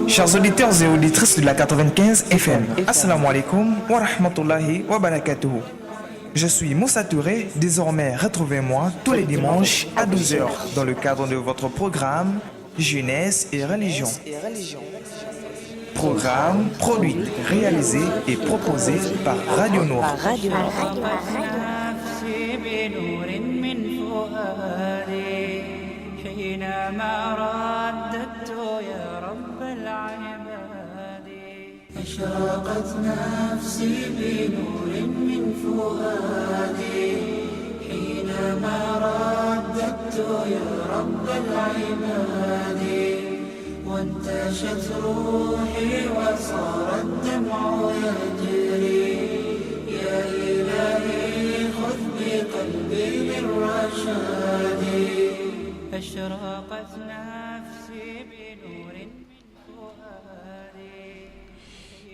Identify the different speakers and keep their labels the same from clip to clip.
Speaker 1: Chers auditeurs et auditrices de la 95 FM, Assalamu alaikum wa rahmatullahi wa barakatuhu. Je suis Moussa Touré, désormais retrouvez-moi tous les dimanches à 12 heures dans le cadre de votre programme Jeunesse et Religion. Programme produit, réalisé et proposé par Radio Nour.
Speaker 2: أشرقت نفسي بنور من فؤادي حينما رددت يا رب العباد وانتشت روحي وصار الدمع يجري يا إلهي خذ بقلبي بالرشاد أشرقت نفسي بنور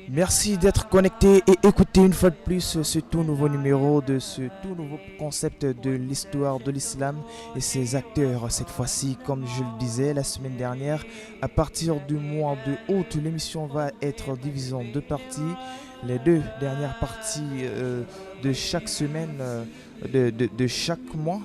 Speaker 1: Merci d'être connecté et écouter une fois de plus ce tout nouveau numéro de ce tout nouveau concept de l'histoire de l'islam et ses acteurs. Cette fois-ci, comme je le disais la semaine dernière, à partir du mois de août, l'émission va être divisée en deux parties. Les deux dernières parties de chaque semaine, de chaque mois.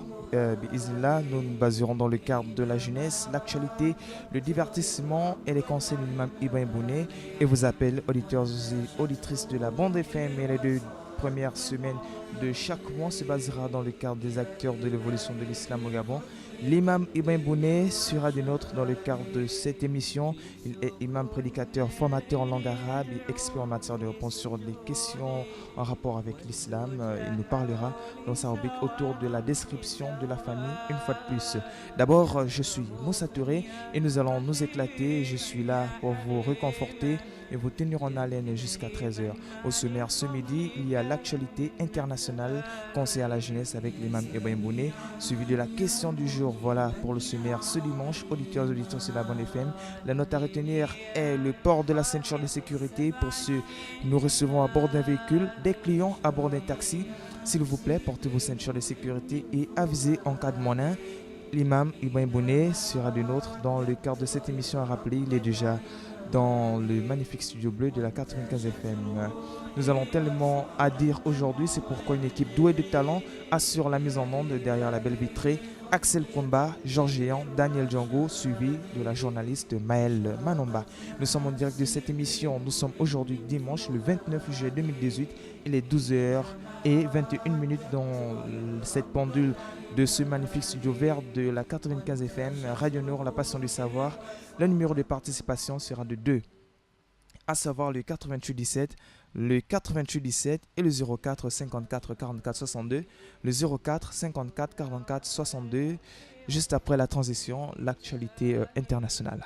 Speaker 1: Là, nous nous baserons dans le cadre de la jeunesse, l'actualité, le divertissement et les conseils de l'imam Ibrahim Bouné et vous appelle auditeurs et auditrices de la bande FM et les deux premières semaines de chaque mois se basera dans le cadre des acteurs de l'évolution de l'islam au Gabon. L'imam Ibrahim Bouné sera des nôtres dans le cadre de cette émission. Il est imam prédicateur, formateur en langue arabe et expert en matière de réponse sur les questions en rapport avec l'islam. Il nous parlera dans sa rubrique autour de la description de la famille une fois de plus. D'abord, je suis Moussa Touré et nous allons nous éclater. Je suis là pour vous réconforter et vous tenir en haleine jusqu'à 13h. Au sommaire ce midi, il y a l'actualité internationale, conseil à la jeunesse avec l'imam Ibrahim Bouné, suivi de la question du jour. Voilà pour le sommaire ce dimanche, auditeurs et auditeurs sur la bande FM. La note à retenir est le port de la ceinture de sécurité pour ceux que nous recevons à bord d'un véhicule, des clients à bord d'un taxi. S'il vous plaît, portez vos ceintures de sécurité et avisez en cas de monin. L'imam Ibrahim Bouné sera de nôtre dans le cadre de cette émission à rappeler. Il est déjà dans le magnifique studio bleu de la 95 FM. Nous avons tellement à dire aujourd'hui, c'est pourquoi une équipe douée de talent assure la mise en onde derrière la belle vitrée. Axel Komba, Georges Géant, Daniel Django, suivi de la journaliste Maëlle Manomba. Nous sommes en direct de cette émission. Nous sommes aujourd'hui dimanche, le 29 juillet 2018. Il est 12h et 21 minutes dans cette pendule de ce magnifique studio vert de la 95 FM, Radio Nord, la passion du savoir. Le numéro de participation sera de 2, à savoir le 88 17, le 88 17 et le 04 54 44 62, le 04 54 44 62, juste après la transition, l'actualité internationale.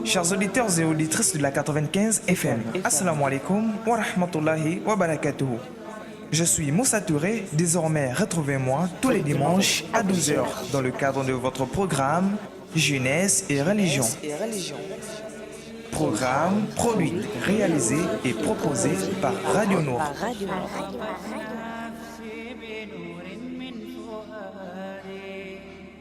Speaker 1: Chers auditeurs et auditrices de la 95 FM, Assalamu alaikum wa rahmatullahi wa barakatuhu. Je suis Moussa Touré, désormais retrouvez-moi tous les dimanches à 12 heures dans le cadre de votre programme Jeunesse et Religion. Programme produit, réalisé et proposé par Radio Nour.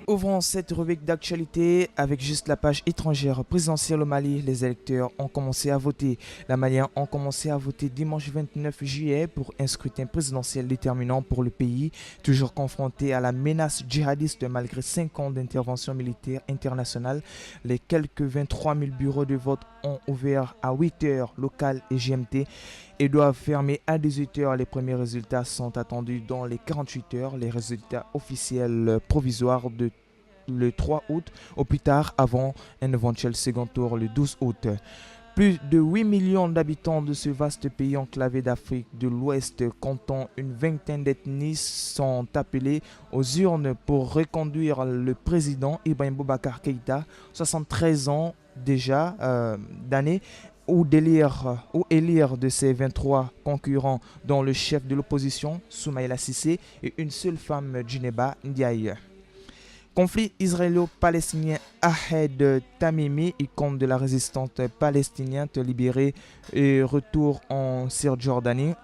Speaker 1: Ouvrons cette rubrique d'actualité avec juste la page étrangère présidentielle au Mali. Les électeurs ont commencé à voter. Les Maliens ont commencé à voter dimanche 29 juillet pour un scrutin présidentiel déterminant pour le pays, toujours confronté à la menace djihadiste malgré 5 ans d'intervention militaire internationale. Les quelques 23 000 bureaux de vote ont ouvert à 8 heures locales et GMT et doivent fermer à 18 heures. Les premiers résultats sont attendus dans les 48 heures. Les résultats officiels provisoires de le 3 août au plus tard avant un éventuel second tour le 12 août. Plus de 8 millions d'habitants de ce vaste pays enclavé d'Afrique de l'Ouest, comptant une vingtaine d'ethnies, sont appelés aux urnes pour reconduire le président Ibrahim Boubacar Keïta, 73 ans déjà d'années, ou élire de ses 23 concurrents, dont le chef de l'opposition, Soumaïla Cissé, et une seule femme, Djineba Ndiaye. Conflit israélo-palestinien. Ahed Tamimi, icône de la résistante palestinienne libérée et retour en Cisjordanie.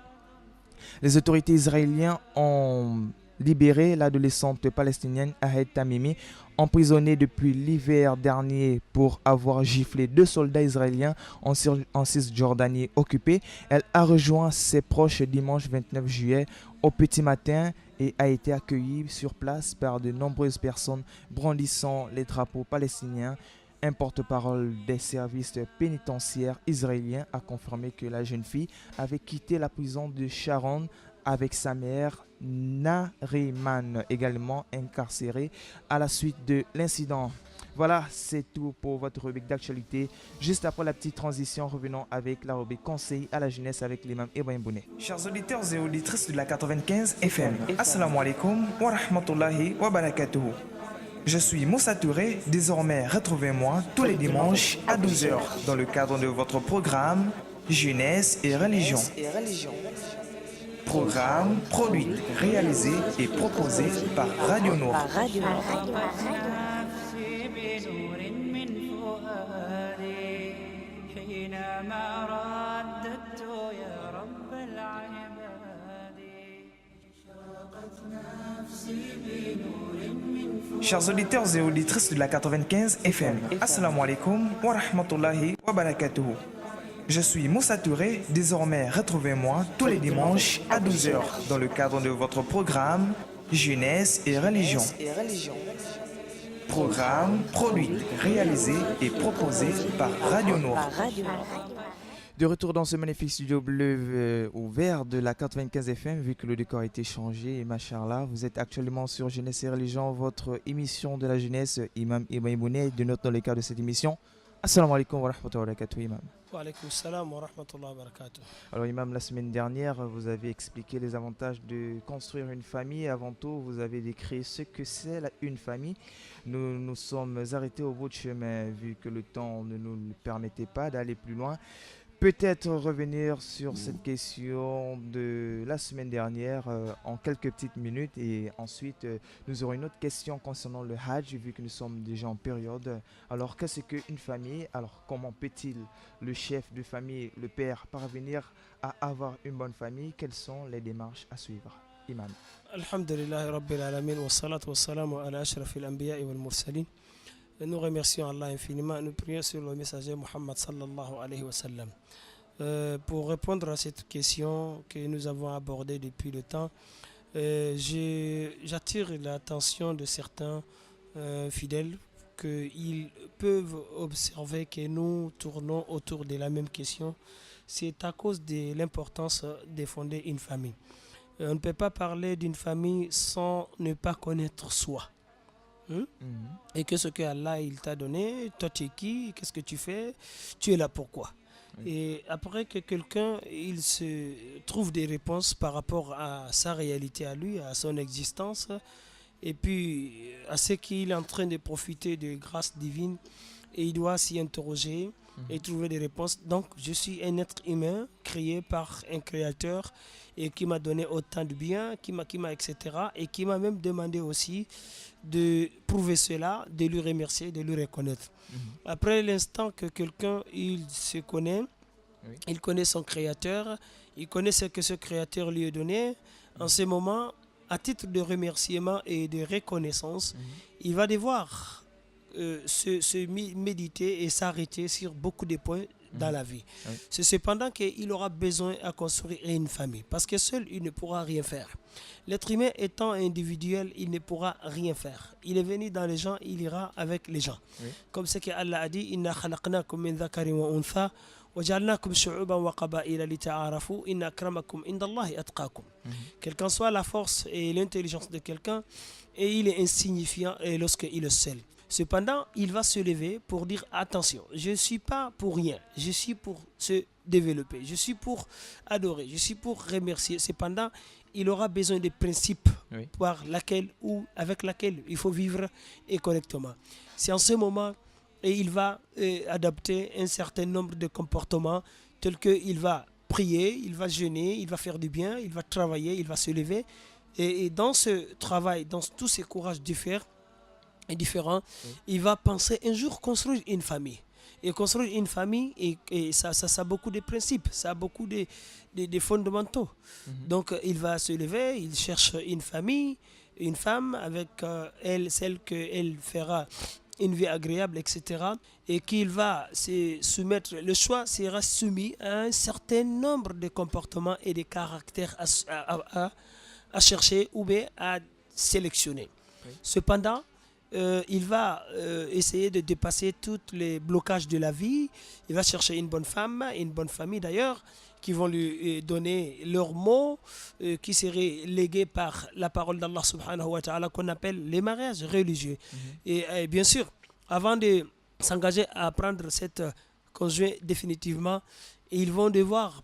Speaker 1: Les autorités israéliennes ont libéré l'adolescente palestinienne Ahed Tamimi, emprisonnée depuis l'hiver dernier pour avoir giflé 2 soldats israéliens en Cisjordanie occupée. Elle a rejoint ses proches dimanche 29 juillet au petit matin et a été accueillie sur place par de nombreuses personnes brandissant les drapeaux palestiniens. Un porte-parole des services pénitentiaires israéliens a confirmé que la jeune fille avait quitté la prison de Sharon avec sa mère Nariman, également incarcérée à la suite de l'incident. Voilà, c'est tout pour votre rubrique d'actualité. Juste après la petite transition, revenons avec la rubrique Conseil à la jeunesse avec l'imam Ibrahim Bouné. Chers auditeurs et auditrices de la 95 FM, Assalamu alaikum wa rahmatullahi wa barakatuhu. Je suis Moussa Touré. Désormais, retrouvez-moi tous les dimanches à 12h dans le cadre de votre programme Jeunesse et religion. Programme produit, réalisé et proposé par Radio Nour.
Speaker 2: نفسي بنور من فؤادي حينما رددت يا رب العباد شرقت نفسي بنور من فؤادي.
Speaker 1: Chers auditeurs et auditrices de la 95 FM, Assalamu alaikum wa rahmatullahi wa barakatuhu. Je suis Moussa Touré. Désormais, retrouvez-moi tous les dimanches à 12h dans le cadre de votre programme Jeunesse et religion. Programme produit, réalisé et proposé par Radio Nour. De retour dans ce magnifique studio bleu ou vert de la 95 FM, vu que le décor a été changé, et machallah, vous êtes actuellement sur Jeunesse et religion, votre émission de la jeunesse, Imam Ibrahim Bouné, de note dans le cadre de cette émission. Assalamu alaikum wa rahmatullahi wa barakatuh, Imam.
Speaker 3: Wa alaykoum salam wa rahmatullahi wa barakatuh.
Speaker 1: Alors Imam, la semaine dernière, vous avez expliqué les avantages de construire une famille. Avant tout, vous avez décrit ce que c'est une famille. Nous nous sommes arrêtés au bout de chemin vu que le temps ne nous le permettait pas d'aller plus loin. Peut-être revenir sur cette question de la semaine dernière en quelques petites minutes et ensuite nous aurons une autre question concernant le Hajj vu que nous sommes déjà en période. Alors qu'est-ce qu'une famille? Alors comment peut-il, le chef de famille, le père, parvenir à avoir une bonne famille? Quelles sont les démarches à suivre? Imam.
Speaker 3: Alhamdulillah Rabbil Alamin wa salatu wa salamu ala ashrafil anbiya wal mursalin. Nous remercions Allah infiniment. Nous prions sur le messager Muhammad sallallahu alayhi wa sallam. Pour répondre à cette question que nous avons abordée depuis le temps, j'attire l'attention de certains fidèles qu'ils peuvent observer que nous tournons autour de la même question. C'est à cause de l'importance de fonder une famille. On ne peut pas parler d'une famille sans ne pas connaître soi. Et que ce que Allah il t'a donné, toi tu es qui, qu'est-ce que tu fais, tu es là pourquoi. Et après que quelqu'un il se trouve des réponses par rapport à sa réalité à lui, à son existence, et puis à ce qu'il est en train de profiter de grâce divine, et il doit s'y interroger et trouver des réponses. Donc je suis un être humain créé par un créateur et qui m'a donné autant de bien, qui m'a etc. et qui m'a même demandé aussi de prouver cela, de lui remercier, de lui reconnaître. Après l'instant que quelqu'un il se connaît, il connaît son créateur, il connaît ce que ce créateur lui a donné, en ce moment, à titre de remerciement et de reconnaissance, il va devoir se méditer et s'arrêter sur beaucoup de points dans la vie. C'est cependant qu'il aura besoin à construire une famille, parce que seul il ne pourra rien faire. L'être humain étant individuel, il ne pourra rien faire. Il est venu dans les gens, il ira avec les gens. Comme ce que Allah a dit, Inna khalaqnakum min dhakarin wa untha وَجَعَلْنَاكُمْ شُعُوبًا وَقَبَائِلَ لِتَعَارَفُوا إِنَّ أَكْرَمَكُمْ عِنْدَ اللَّهِ أَتْقَاكُمْ. Quelle qu'en soit la force et l'intelligence de quelqu'un, et il est insignifiant lorsqu'il est seul. Cependant, il va se lever pour dire attention, je ne suis pas pour rien, je suis pour se développer, je suis pour adorer, je suis pour remercier. Cependant, il aura besoin des principes par laquelle ou avec laquelle il faut vivre et correctement. C'est en ce moment et il va adapter un certain nombre de comportements tels qu'il va prier, il va jeûner, il va faire du bien, il va travailler, il va se lever. Et dans ce travail, dans tous ces courages différents, il va penser un jour construire une famille. Et construire une famille, et ça a beaucoup de principes, ça a beaucoup de fondamentaux. Donc il va se lever, il cherche une famille, une femme avec elle, celle qu'elle fera une vie agréable, etc. Et qu'il va se soumettre, le choix sera soumis à un certain nombre de comportements et de caractères à chercher ou bien à sélectionner.
Speaker 1: Oui.
Speaker 3: Cependant, il va essayer de dépasser tous les blocages de la vie. Il va chercher une bonne femme, une bonne famille d'ailleurs, qui vont lui donner leurs mots, qui seraient légués par la parole d'Allah subhanahu wa ta'ala, qu'on appelle les mariages religieux. Et bien sûr, avant de s'engager à prendre cette conjointe définitivement, ils vont devoir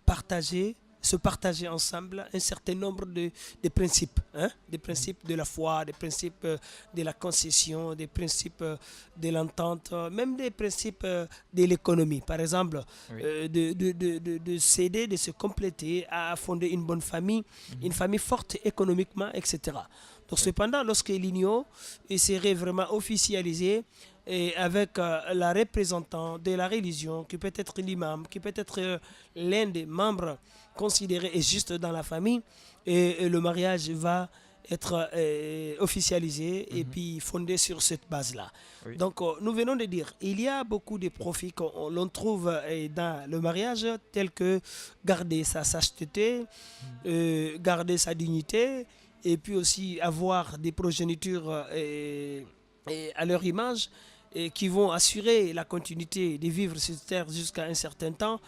Speaker 3: se partager ensemble un certain nombre de principes, des principes de la foi, des principes de la concession, des principes de l'entente, même des principes de l'économie. Par exemple,
Speaker 1: Oui.
Speaker 3: de s'aider, de se compléter, à fonder une bonne famille, une famille forte économiquement, etc. Donc cependant, lorsque l'union serait vraiment officialisée, et avec la représentante de la religion, qui peut être l'imam, qui peut être l'un des membres considérés et justes dans la famille, et le mariage va être officialisé et puis fondé sur cette base-là.
Speaker 1: Oui.
Speaker 3: Donc nous venons de dire, il y a beaucoup de profits l'on trouve dans le mariage, tels que garder sa chasteté, garder sa dignité, et puis aussi avoir des progénitures et à leur image, et qui vont assurer la continuité de vivre sur cette terre jusqu'à un certain temps.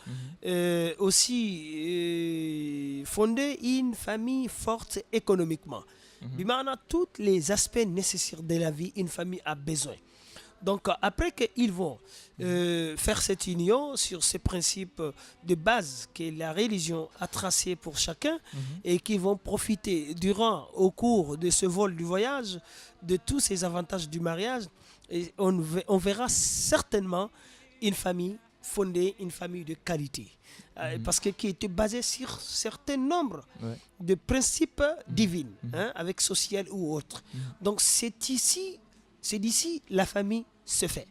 Speaker 3: Aussi fonder une famille forte économiquement. Bimana, tous les aspects nécessaires de la vie, une famille a besoin. Donc après qu'ils vont faire cette union sur ces principes de base que la religion a tracés pour chacun, et qui vont profiter au cours de ce vol du voyage de tous ces avantages du mariage, et on verra certainement une famille fondée, une famille de qualité. Parce que qui était basée sur certain nombre de principes divins, avec social ou autre. Donc c'est d'ici la famille se fait.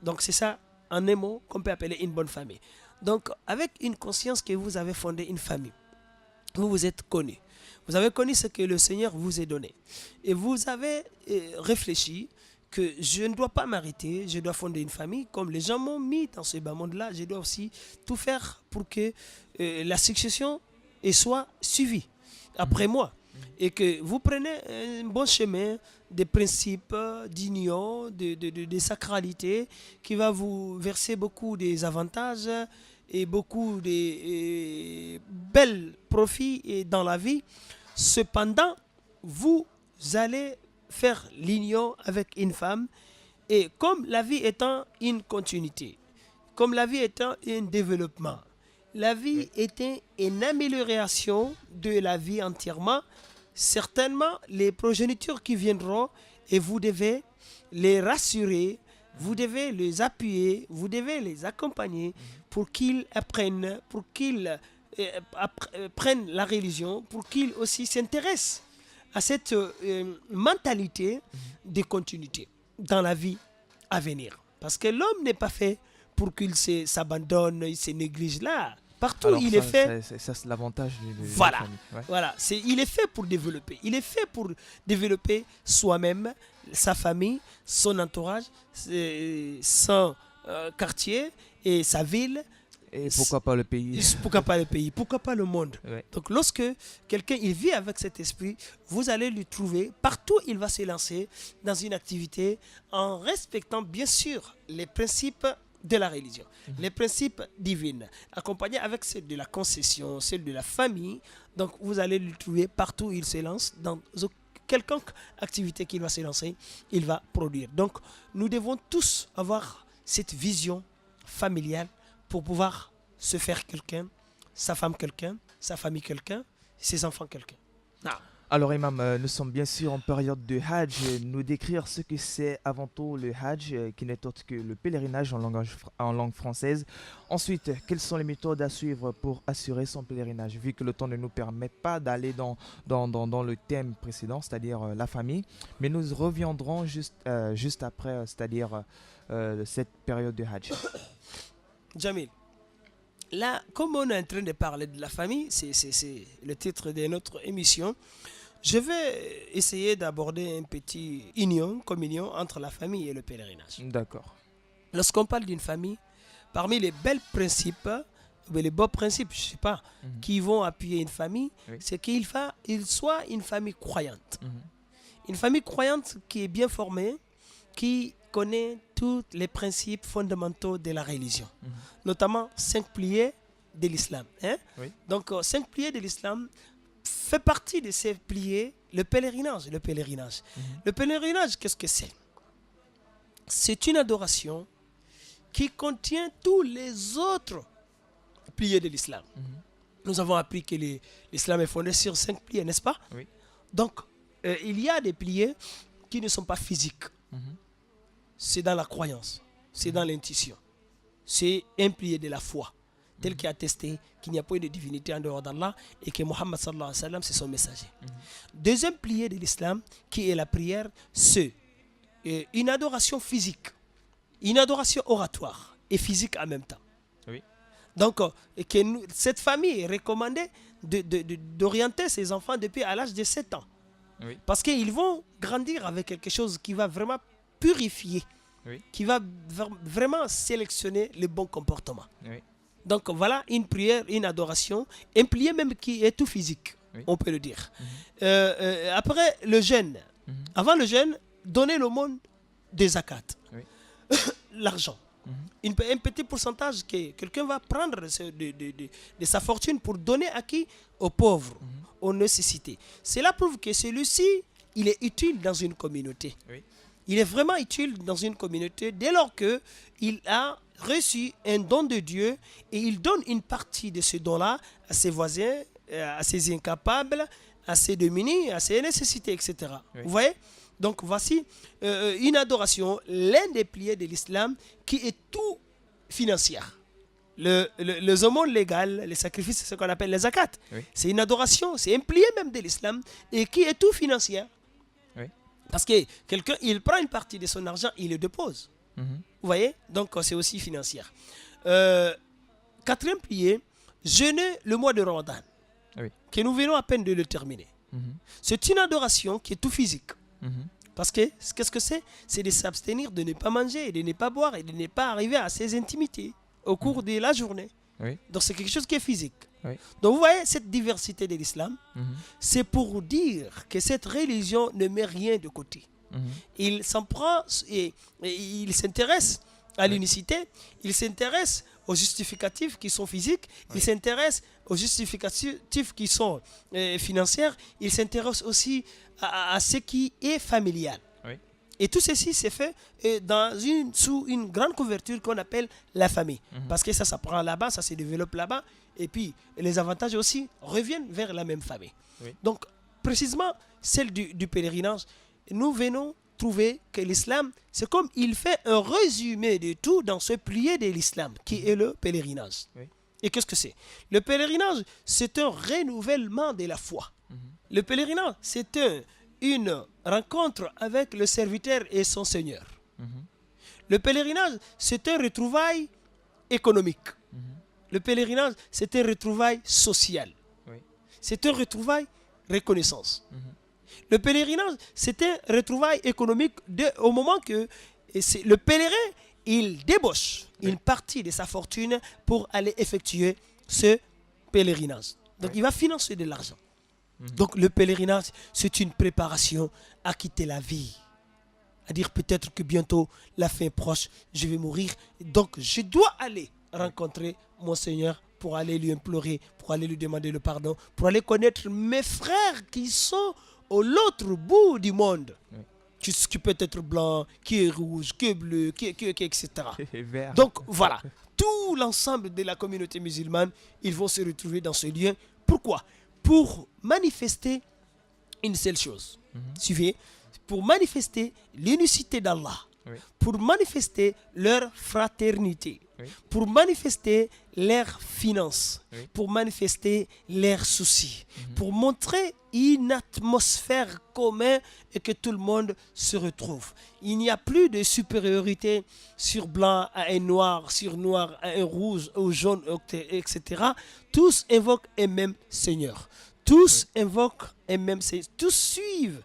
Speaker 3: Donc c'est ça, en un mot, qu'on peut appeler une bonne famille. Donc avec une conscience que vous avez fondé une famille, vous vous êtes connu. Vous avez connu ce que le Seigneur vous a donné. Et vous avez réfléchi que je ne dois pas m'arrêter, je dois fonder une famille. Comme les gens m'ont mis dans ce bas monde-là, je dois aussi tout faire pour que la succession soit suivie après moi. Et que vous prenez un bon chemin des principes d'union, de sacralité, qui va vous verser beaucoup des avantages et beaucoup de belles profits dans la vie. Cependant, vous allez faire l'union avec une femme, et comme la vie étant une continuité, comme la vie étant un développement, la vie étant une amélioration de la vie entièrement, certainement les progénitures qui viendront, et vous devez les rassurer, vous devez les appuyer, vous devez les accompagner pour qu'ils apprennent, pour qu'ils prennent la religion, pour qu'ils aussi s'intéressent à cette mentalité de continuité dans la vie à venir. Parce que l'homme n'est pas fait pour qu'il s'abandonne, il se néglige là. Partout,
Speaker 1: Alors
Speaker 3: il
Speaker 1: ça,
Speaker 3: est fait.
Speaker 1: Ça, c'est l'avantage de
Speaker 3: Voilà,
Speaker 1: la famille. Ouais.
Speaker 3: voilà. Il est fait pour développer. Il est fait pour développer soi-même, sa famille, son entourage, son quartier et sa ville.
Speaker 1: Et pourquoi pas le pays?
Speaker 3: Pourquoi pas le pays? Pourquoi pas le monde?
Speaker 1: Ouais.
Speaker 3: Donc lorsque quelqu'un il vit avec cet esprit, vous allez lui trouver partout où il va se lancer dans une activité, en respectant bien sûr les principes de la religion, les principes divins, accompagnés avec ceux de la concession, ceux de la famille. Donc vous allez lui trouver partout où il se lance, dans quelconque activité qu'il va se lancer, il va produire. Donc nous devons tous avoir cette vision familiale pour pouvoir se faire quelqu'un, sa femme quelqu'un, sa famille quelqu'un, ses enfants quelqu'un.
Speaker 1: Alors Imam, nous sommes bien sûr en période de Hajj. Nous décrire ce que c'est avant tout le Hajj, qui n'est autre que le pèlerinage en langue française. Ensuite, quelles sont les méthodes à suivre pour assurer son pèlerinage, vu que le temps ne nous permet pas d'aller dans le thème précédent, c'est-à-dire la famille. Mais nous reviendrons juste après, c'est-à-dire cette période de Hajj.
Speaker 3: Jamil, là, comme on est en train de parler de la famille, c'est le titre de notre émission, je vais essayer d'aborder un petit communion entre la famille et le pèlerinage.
Speaker 1: D'accord.
Speaker 3: Lorsqu'on parle d'une famille, parmi les bels principes, ou les beaux principes, je ne sais pas, qui vont appuyer une famille,
Speaker 1: Oui.
Speaker 3: c'est qu'il soit une famille croyante.
Speaker 1: Mhm.
Speaker 3: Une famille croyante qui est bien formée, qui connaît tous les principes fondamentaux de la religion,
Speaker 1: Mhm.
Speaker 3: notamment 5 piliers de l'islam. Hein?
Speaker 1: Oui.
Speaker 3: Donc, 5 piliers de l'islam fait partie de ces piliers, le pèlerinage. Le pèlerinage, qu'est-ce que c'est? C'est une adoration qui contient tous les autres piliers de l'islam.
Speaker 1: Mhm.
Speaker 3: Nous avons appris que l'islam est fondé sur 5 piliers, n'est-ce pas?
Speaker 1: Oui.
Speaker 3: Donc, il y a des piliers qui ne sont pas physiques.
Speaker 1: Mhm.
Speaker 3: C'est dans la croyance, c'est dans l'intuition. C'est un pilier de la foi, tel qui a attesté qu'il n'y a pas de divinité en dehors d'Allah et que Muhammad sallallahu alayhi wa sallam, c'est son messager. Deuxième pilier de l'islam, qui est la prière, c'est une adoration physique, une adoration oratoire et physique en même temps.
Speaker 1: Oui.
Speaker 3: Donc, cette famille est recommandée d'orienter ses enfants depuis à l'âge de 7 ans.
Speaker 1: Oui.
Speaker 3: Parce qu'ils vont grandir avec quelque chose qui va vraiment purifier,
Speaker 1: Oui.
Speaker 3: qui va vraiment sélectionner le bon comportement.
Speaker 1: Oui.
Speaker 3: Donc voilà une prière, une adoration, un pilier même qui est tout physique,
Speaker 1: Oui.
Speaker 3: on peut le dire. Après le jeûne, avant le jeûne, donner le monde des zakat,
Speaker 1: Oui.
Speaker 3: l'argent. Un petit pourcentage que quelqu'un va prendre de sa fortune pour donner à qui? Aux pauvres, aux nécessités. Cela prouve que celui-ci, il est utile dans une communauté.
Speaker 1: Oui.
Speaker 3: Il est vraiment utile dans une communauté dès lors qu'il a reçu un don de Dieu et il donne une partie de ce don-là à ses voisins, à ses incapables, à ses démunis, à ses nécessités, etc.
Speaker 1: Oui.
Speaker 3: Vous voyez? Donc voici une adoration, l'un des piliers de l'islam qui est tout financier. Les aumônes légales, les sacrifices, c'est ce qu'on appelle les zakat.
Speaker 1: Oui.
Speaker 3: C'est une adoration, c'est un pilier même de l'islam et qui est tout financier.
Speaker 1: Oui.
Speaker 3: Parce que quelqu'un, il prend une partie de son argent, il le dépose.
Speaker 1: Mhm.
Speaker 3: Vous voyez? Donc, c'est aussi financier. Quatrième pilier, jeûner le mois de Ramadan,
Speaker 1: Oui.
Speaker 3: que nous venons à peine de le terminer.
Speaker 1: Mhm.
Speaker 3: C'est une adoration qui est tout physique.
Speaker 1: Mhm.
Speaker 3: Parce que, qu'est-ce que c'est? C'est de s'abstenir de ne pas manger, de ne pas boire et de ne pas arriver à ses intimités au cours de la journée.
Speaker 1: Oui.
Speaker 3: Donc, c'est quelque chose qui est physique.
Speaker 1: Oui.
Speaker 3: Donc, vous voyez, cette diversité de l'islam,
Speaker 1: Mhm.
Speaker 3: c'est pour dire que cette religion ne met rien de côté.
Speaker 1: Mhm.
Speaker 3: Il s'en prend et il s'intéresse à l'unicité, il s'intéresse aux justificatifs qui sont physiques, il s'intéresse aux justificatifs qui sont financiers, il s'intéresse aussi à ce qui est familial.
Speaker 1: Oui.
Speaker 3: Et tout ceci s'est fait sous une grande couverture qu'on appelle la famille. Parce que ça s'apprend là-bas, ça se développe là-bas, et puis les avantages aussi reviennent vers la même famille.
Speaker 1: Oui.
Speaker 3: Donc, précisément, celle du pèlerinage, nous venons trouver que l'islam, c'est comme il fait un résumé de tout dans ce pilier de l'islam, qui est le pèlerinage.
Speaker 1: Oui.
Speaker 3: Et qu'est-ce que c'est? Le pèlerinage, c'est un renouvellement de la foi. Le pèlerinage, c'est une rencontre avec le serviteur et son Seigneur.
Speaker 1: Mhm.
Speaker 3: Le pèlerinage, c'est un retrouvaille économique. Le pèlerinage, c'est un retrouvaille social.
Speaker 1: Oui.
Speaker 3: C'est un retrouvaille reconnaissance. Le pèlerinage, c'est un retrouvaille économique au moment que le pèlerin, il débauche une partie de sa fortune pour aller effectuer ce pèlerinage. Donc, il va financer de l'argent. Donc, le pèlerinage, c'est une préparation à quitter la vie. À dire peut-être que bientôt, la fin est proche, je vais mourir. Donc, je dois aller rencontrer mon Seigneur pour aller lui implorer, pour aller lui demander le pardon, pour aller connaître mes frères qui sont à l'autre bout du monde.
Speaker 1: Oui.
Speaker 3: Qui peut être blanc, qui est rouge, qui est bleu, etc.
Speaker 1: Et vert.
Speaker 3: Donc voilà, tout l'ensemble de la communauté musulmane, ils vont se retrouver dans ce lieu. Pourquoi? Pour manifester une seule chose.
Speaker 1: Mhm.
Speaker 3: Suivez, pour manifester l'unicité d'Allah,
Speaker 1: Oui.
Speaker 3: pour manifester leur fraternité,
Speaker 1: Oui.
Speaker 3: pour manifester leurs finances,
Speaker 1: Oui.
Speaker 3: pour manifester leurs soucis,
Speaker 1: Mhm.
Speaker 3: pour montrer une atmosphère commune et que tout le monde se retrouve. Il n'y a plus de supériorité sur blanc à un noir, sur noir à un rouge, au jaune, etc. Tous invoquent un même Seigneur. Tous invoquent un même Seigneur. Tous suivent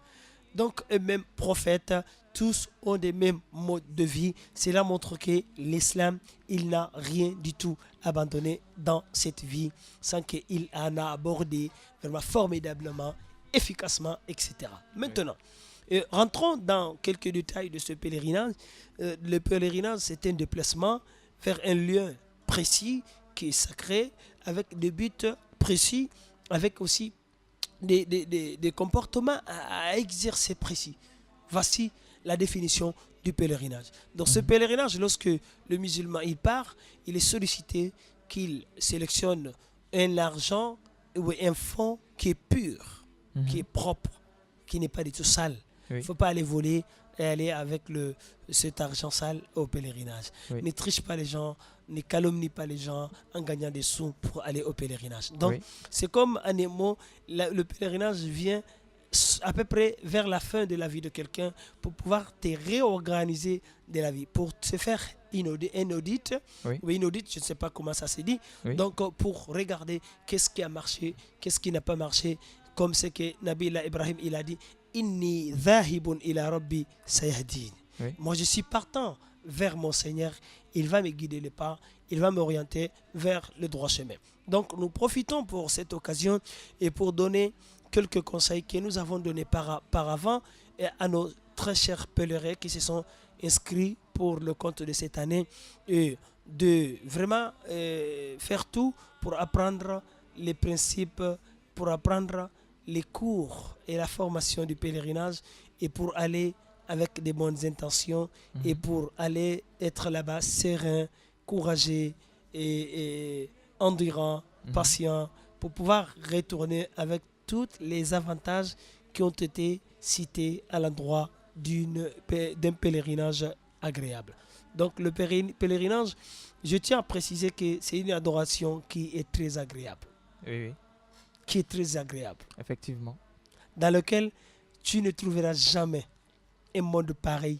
Speaker 3: donc un même prophète. Tous ont des mêmes modes de vie. Cela montre que l'islam, il n'a rien du tout abandonné dans cette vie sans qu'il en a abordé vraiment formidablement, efficacement, etc. Maintenant, rentrons dans quelques détails de ce pèlerinage. Le pèlerinage, c'est un déplacement vers un lieu précis qui est sacré, avec des buts précis, avec aussi des comportements à exercer précis. Voici la définition du pèlerinage. Dans ce pèlerinage, lorsque le musulman il part, il est sollicité qu'il sélectionne un argent ou un fonds qui est pur, qui est propre, qui n'est pas du tout sale. Il
Speaker 1: Oui.
Speaker 3: ne faut pas aller voler et aller avec cet argent sale au pèlerinage.
Speaker 1: Oui.
Speaker 3: Ne triche pas les gens, ne calomnie pas les gens en gagnant des sous pour aller au pèlerinage. Donc,
Speaker 1: Oui.
Speaker 3: c'est comme en un mot, le pèlerinage vient à peu près vers la fin de la vie de quelqu'un pour pouvoir te réorganiser de la vie, pour se faire un audit,
Speaker 1: Oui.
Speaker 3: ou une audit, je ne sais pas comment ça se dit,
Speaker 1: Oui.
Speaker 3: donc pour regarder qu'est-ce qui a marché, qu'est-ce qui n'a pas marché, comme ce que Nabi Ibrahim il a dit, Inni dhahibun ila rabbi sayahdin.
Speaker 1: Oui.
Speaker 3: Moi je suis partant vers mon Seigneur, il va me guider les pas, il va m'orienter vers le droit chemin. Donc nous profitons pour cette occasion et pour donner quelques conseils que nous avons donnés par avant à nos très chers pèlerins qui se sont inscrits pour le compte de cette année, et de vraiment faire tout pour apprendre les principes, pour apprendre les cours et la formation du pèlerinage, et pour aller avec des bonnes intentions et pour aller être là-bas serein, courageux et endurant, patient, pour pouvoir retourner avec tous les avantages qui ont été cités à l'endroit d'un pèlerinage agréable. Donc le pèlerinage, je tiens à préciser que c'est une adoration qui est très agréable,
Speaker 1: Oui, oui,
Speaker 3: qui est très agréable,
Speaker 1: effectivement.
Speaker 3: dans lequel tu ne trouveras jamais un monde pareil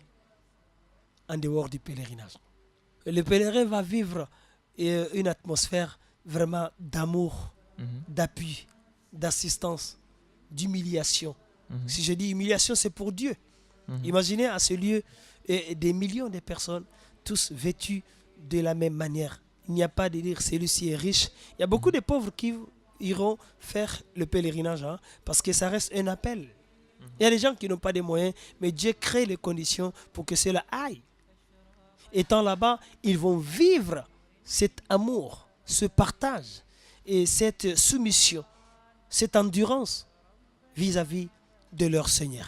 Speaker 3: en dehors du pèlerinage. Le pèlerin va vivre une atmosphère vraiment d'amour,
Speaker 1: Mhm.
Speaker 3: d'appui, d'assistance, d'humiliation.
Speaker 1: Mhm.
Speaker 3: Si je dis humiliation, c'est pour Dieu.
Speaker 1: Mhm.
Speaker 3: Imaginez à ce lieu des millions de personnes, tous vêtus de la même manière. Il n'y a pas de dire celui-ci est riche. Il y a beaucoup de pauvres qui iront faire le pèlerinage, hein, parce que ça reste un appel. Il y a des gens qui n'ont pas de moyens, mais Dieu crée les conditions pour que cela aille. Étant là-bas, ils vont vivre cet amour, ce partage et cette soumission, cette endurance vis-à-vis de leur Seigneur.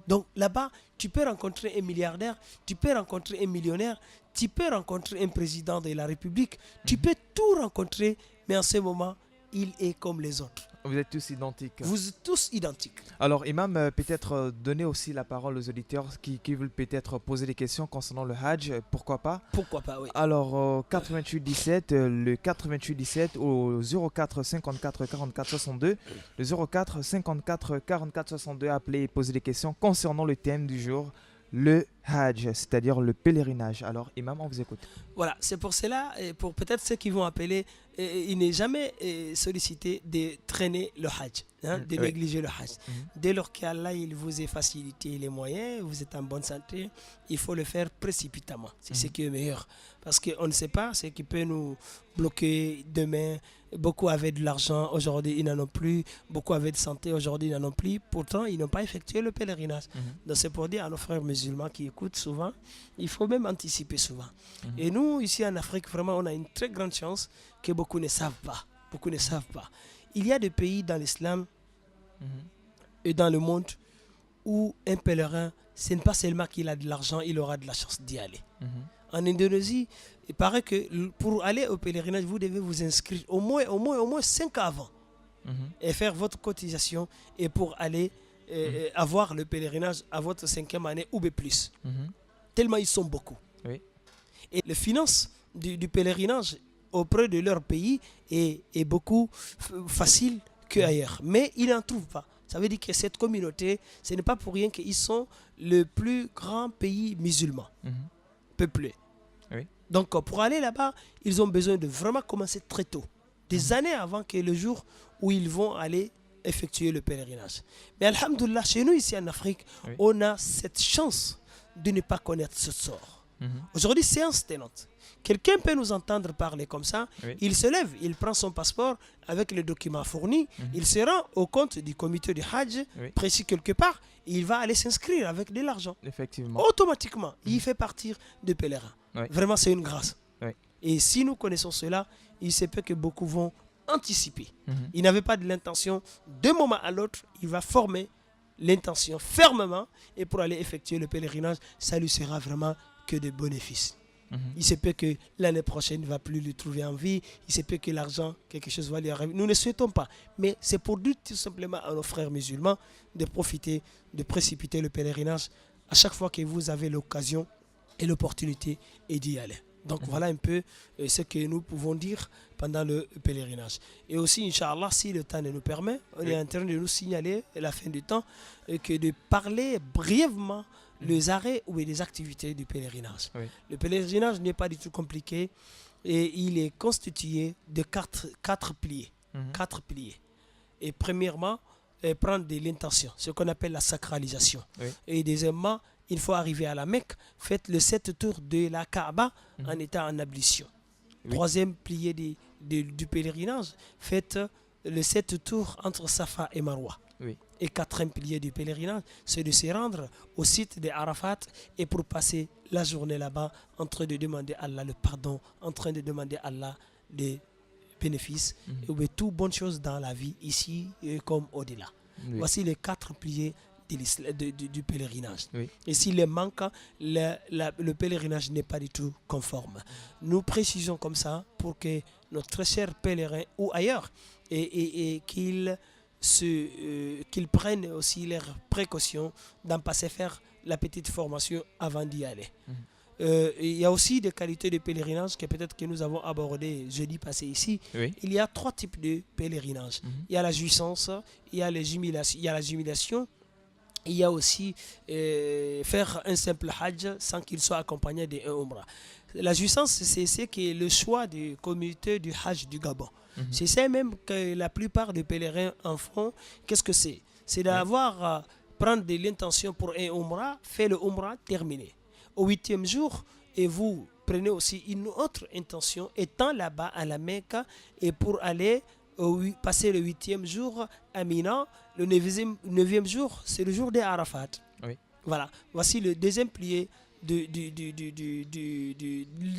Speaker 3: Donc là-bas, tu peux rencontrer un milliardaire, tu peux rencontrer un millionnaire, tu peux rencontrer un président de la République, tu peux tout rencontrer, mais en ce moment, il est comme les autres.
Speaker 1: Vous êtes tous identiques.
Speaker 3: Vous êtes tous identiques.
Speaker 1: Alors, Imam, peut-être donner aussi la parole aux auditeurs qui veulent peut-être poser des questions concernant le Hajj, pourquoi pas.
Speaker 3: Pourquoi pas, oui.
Speaker 1: Alors, 88 17, le 88 17 au 04 54 44 62, le 04 54 44 62, appelez et posez des questions concernant le thème du jour, le Hajj, c'est-à-dire le pèlerinage. Alors, Imam, on vous écoute.
Speaker 3: Voilà, c'est pour cela, et pour peut-être ceux qui vont appeler, il n'est jamais sollicité de traîner le Hajj, hein, de
Speaker 1: Oui.
Speaker 3: négliger le Hajj. Dès lors qu'Allah il vous ait facilité les moyens, vous êtes en bonne santé, il faut le faire précipitamment. C'est ce qui est meilleur. Parce qu'on ne sait pas ce qui peut nous bloquer demain. Beaucoup avaient de l'argent, aujourd'hui ils n'en ont plus. Beaucoup avaient de santé, aujourd'hui ils n'en ont plus. Pourtant, ils n'ont pas effectué le pèlerinage. Donc c'est pour dire à nos frères musulmans qui écoutent souvent, il faut même anticiper souvent. Et nous, ici en Afrique, vraiment, on a une très grande chance que beaucoup ne savent pas. Beaucoup ne savent pas. Il y a des pays dans l'islam et dans le monde où un pèlerin, ce n'est pas seulement qu'il a de l'argent, il aura de la chance d'y aller. En Indonésie, il paraît que pour aller au pèlerinage, vous devez vous inscrire au moins 5 ans avant. et faire votre cotisation et pour aller avoir le pèlerinage à votre 5e année ou bien plus. Tellement ils sont beaucoup.
Speaker 1: Oui.
Speaker 3: Et les finances du pèlerinage auprès de leur pays est beaucoup facile qu'ailleurs. Mais ils n'en trouvent pas. Ça veut dire que cette communauté, ce n'est pas pour rien qu'ils sont le plus grand pays musulman, peuplé.
Speaker 1: Oui.
Speaker 3: Donc pour aller là-bas, ils ont besoin de vraiment commencer très tôt. Des années avant que le jour où ils vont aller effectuer le pèlerinage. Mais alhamdoulilah, chez nous ici en Afrique, on a cette chance de ne pas connaître ce sort. Aujourd'hui, séance tenante. Quelqu'un peut nous entendre parler comme ça, il se lève, il prend son passeport avec les documents fournis, il se rend au compte du comité du Hajj, précis quelque part, et il va aller s'inscrire avec de l'argent.
Speaker 1: Effectivement.
Speaker 3: Automatiquement, il fait partir de pèlerin. Vraiment, c'est une grâce. Et si nous connaissons cela, il se peut que beaucoup vont anticiper. Il n'avait pas de l'intention, d'un moment à l'autre, il va former l'intention fermement, et pour aller effectuer le pèlerinage, ça lui sera vraiment que de bénéfices. Il se peut que l'année prochaine, il ne va plus le trouver en vie. Il se peut que l'argent, quelque chose va lui arriver. Nous ne souhaitons pas. Mais c'est pour dire tout simplement à nos frères musulmans de profiter, de précipiter le pèlerinage à chaque fois que vous avez l'occasion et l'opportunité d'y aller. Donc voilà un peu ce que nous pouvons dire pendant le pèlerinage. Et aussi, Inch'Allah, si le temps nous permet, on est en train de nous signaler à la fin du temps que de parler brièvement les arrêts ou les activités du pèlerinage. Le pèlerinage n'est pas du tout compliqué et il est constitué de quatre piliers. 4 piliers. Et premièrement, prendre de l'intention, ce qu'on appelle la sacralisation. Et deuxièmement, il faut arriver à la Mecque, faites le 7 tours de la Kaaba en étant en ablution. Troisième pilier du pèlerinage, faites le 7 tours entre Safa et Marwa. Et 4e pilier du pèlerinage, c'est de se rendre au site de Arafat et pour passer la journée là-bas en train de demander à Allah le pardon, en train de demander à Allah des bénéfices et de toutes bonnes choses dans la vie ici comme au-delà. Voici les 4 piliers du pèlerinage. Et s'il les manque, le pèlerinage n'est pas du tout conforme. Nous précisons comme ça pour que notre très cher pèlerin ou ailleurs et qu'ils prennent aussi leurs précautions d'en passer faire la petite formation avant d'y aller. Il y a aussi des qualités de pèlerinage que peut-être que nous avons abordées jeudi passé ici. Il y a 3 types de pèlerinage. Il y a la jouissance, il y a la jubilation, il y a aussi faire un simple hajj sans qu'il soit accompagné d'un umrah. La jouissance, c'est ce qui est le choix du comité du hajj du Gabon. C'est ça même que la plupart des pèlerins en font. Qu'est-ce que c'est? C'est d'avoir prendre de l'intention pour un umrah, faire le umrah, terminé. Au 8e jour, et vous prenez aussi une autre intention, étant là-bas à la Mecque, et pour aller passer le 8e jour à Mina, le 9e jour, c'est le jour des Arafat. Voilà, voici le deuxième pilier, la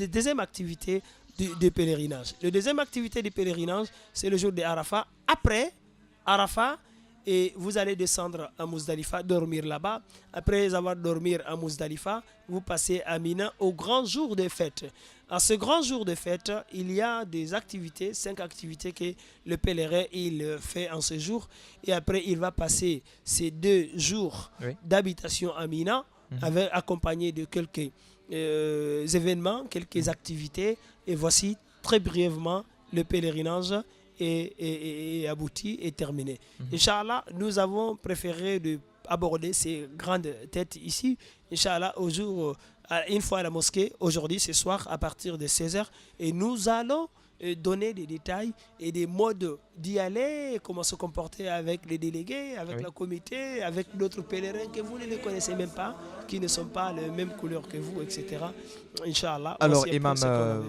Speaker 3: deuxième activité du pèlerinage. La deuxième activité du pèlerinage, c'est le jour des Arafat. Après Arafat, et vous allez descendre à Muzdalifa, dormir là-bas. Après avoir dormi à Muzdalifa, vous passez à Mina au grand jour de fête. À ce grand jour de fête, il y a des activités, 5 activités que le pèlerin il fait en ce jour. Et après, il va passer ces 2 jours d'habitation à Mina, accompagné de quelques événements, quelques activités. Et voici très brièvement le pèlerinage est abouti et terminé. Inch'Allah, nous avons préféré aborder ces grandes têtes ici. Inch'Allah, une fois à la mosquée, aujourd'hui, ce soir, à partir de 16h, et nous allons donner des détails et des modes d'y aller, comment se comporter avec les délégués, avec le comité, avec d'autres pèlerins que vous ne les connaissez même pas, qui ne sont pas les mêmes couleurs que vous, etc. Inch'Allah.
Speaker 1: Alors, Imam,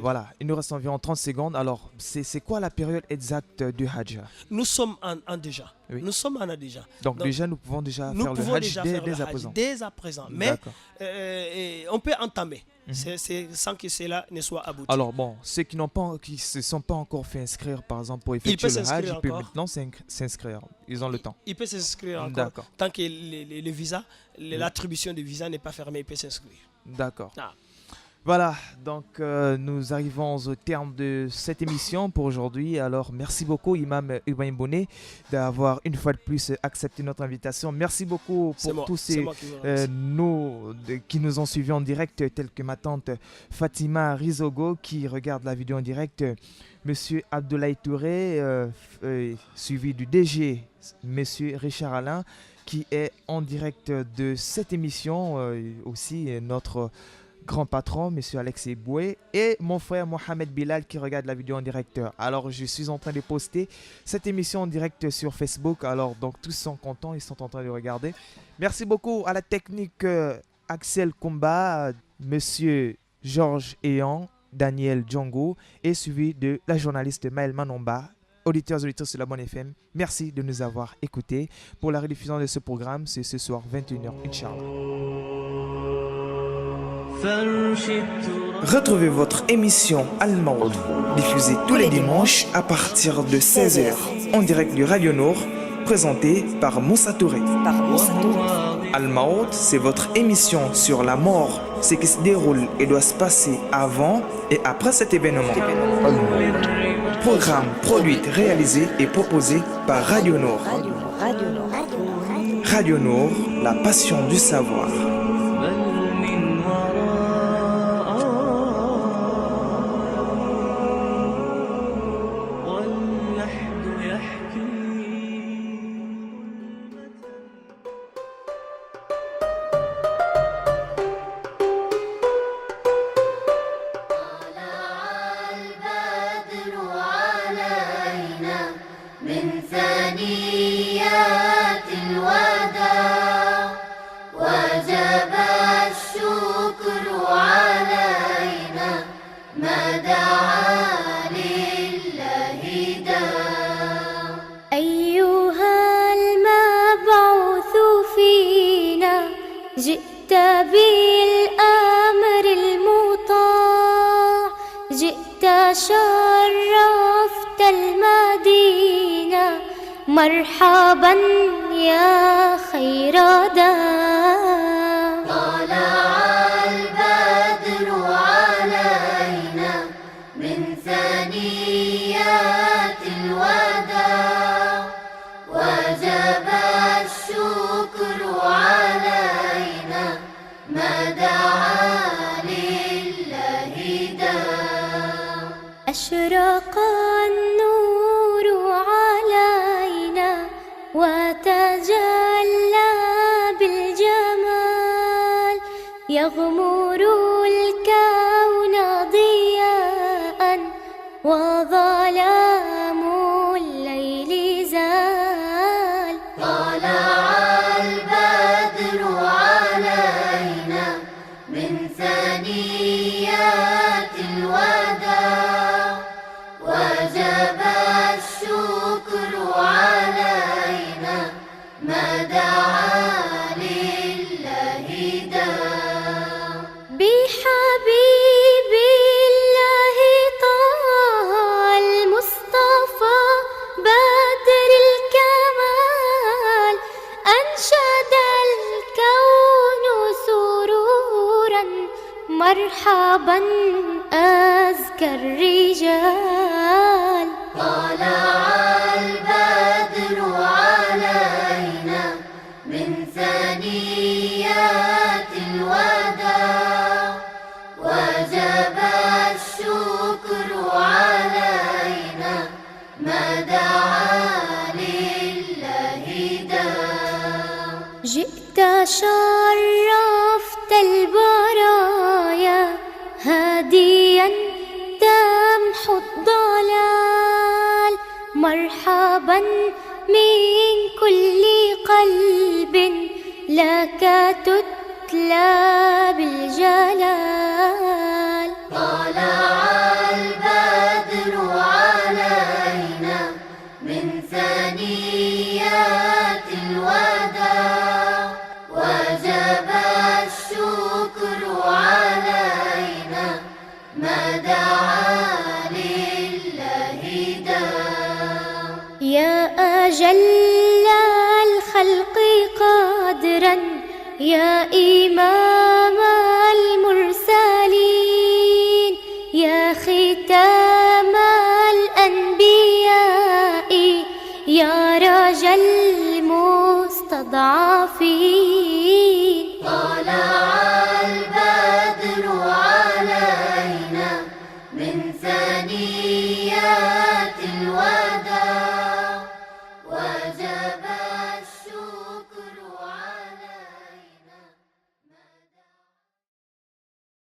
Speaker 1: voilà, il nous reste environ 30 secondes. Alors, c'est quoi la période exacte du Hajj?
Speaker 3: Nous sommes en déjà. Nous sommes en déjà.
Speaker 1: Donc, déjà, nous pouvons déjà faire le Hajj dès à présent.
Speaker 3: Dès à présent. Mais on peut entamer. C'est sans que cela ne soit abouti.
Speaker 1: Alors bon, ceux qui ne se sont pas encore fait inscrire, par exemple, pour effectuer le Hajj, ils peuvent maintenant s'inscrire. Ils ont le temps.
Speaker 3: Ils peuvent s'inscrire encore. Tant que le visa, l'attribution de visa n'est pas fermée, ils peuvent s'inscrire.
Speaker 1: D'accord. Voilà, donc nous arrivons au terme de cette émission pour aujourd'hui. Alors merci beaucoup Imam Ibrahim Boné d'avoir une fois de plus accepté notre invitation. Merci beaucoup
Speaker 3: C'est
Speaker 1: pour
Speaker 3: moi,
Speaker 1: tous
Speaker 3: c'est
Speaker 1: ces
Speaker 3: moi qui vous remercie.
Speaker 1: qui nous ont suivis en direct, tels que ma tante Fatima Rizogo qui regarde la vidéo en direct, Monsieur Abdoulaye Touré, suivi du DG, Monsieur Richard Alain, qui est en direct de cette émission, aussi notre grand patron, Monsieur Alexis Boué, et mon frère Mohamed Bilal qui regarde la vidéo en direct. Alors, je suis en train de poster cette émission en direct sur Facebook. Alors, donc, tous sont contents, ils sont en train de regarder. Merci beaucoup à la technique Axel Kumba, Monsieur Georges Eyan, Daniel Django, et suivi de la journaliste Maël Manomba. Auditeurs et auditrices de la Bonne FM, merci de nous avoir écoutés. Pour la rediffusion de ce programme, c'est ce soir 21h, Inch'Allah. Retrouvez votre émission Al-Maoud, diffusée tous les dimanches à partir de 16h, en direct du Radio Nour, présentée par Moussa Touré. Al-Maoud, c'est votre émission sur la mort, ce qui se déroule et doit se passer avant et après cet événement. Programme produit, réalisé et proposé par Radio Nour. Radio Nour, la passion du savoir.
Speaker 4: جئت بالأمر المطاع، جئت شرفت المدينة، مرحبا يا خير داع. طلع البدر علينا من ثنيات الوداع، وجب الشكر علينا ما دعا لله داع. أشرق النور علينا وتجلى بالجمال، يغمر الكون ضياء وظلام الليل زال. طلع البدر علينا من ثنيات الوداع، وجب الشكر علينا ما دعا لله داع. بحبيب الله طه المصطفى بدر الكمال، أنشد الكون سرورا مرحبا أزكى الرجال. طلع البدر علينا من ثنيات الوداع، وجب الشكر علينا ما دعا لله داع. جئت شرفت البرايا هاديا تمحو الضلال، مرحبا من كل قلب لك تتلى بالجلال. طلع البدر علينا من ثنيات الوداع، وجب الشكر علينا ما دعا لله داع. يا أجل الخلق قدرا، يا إمام المرسلين، في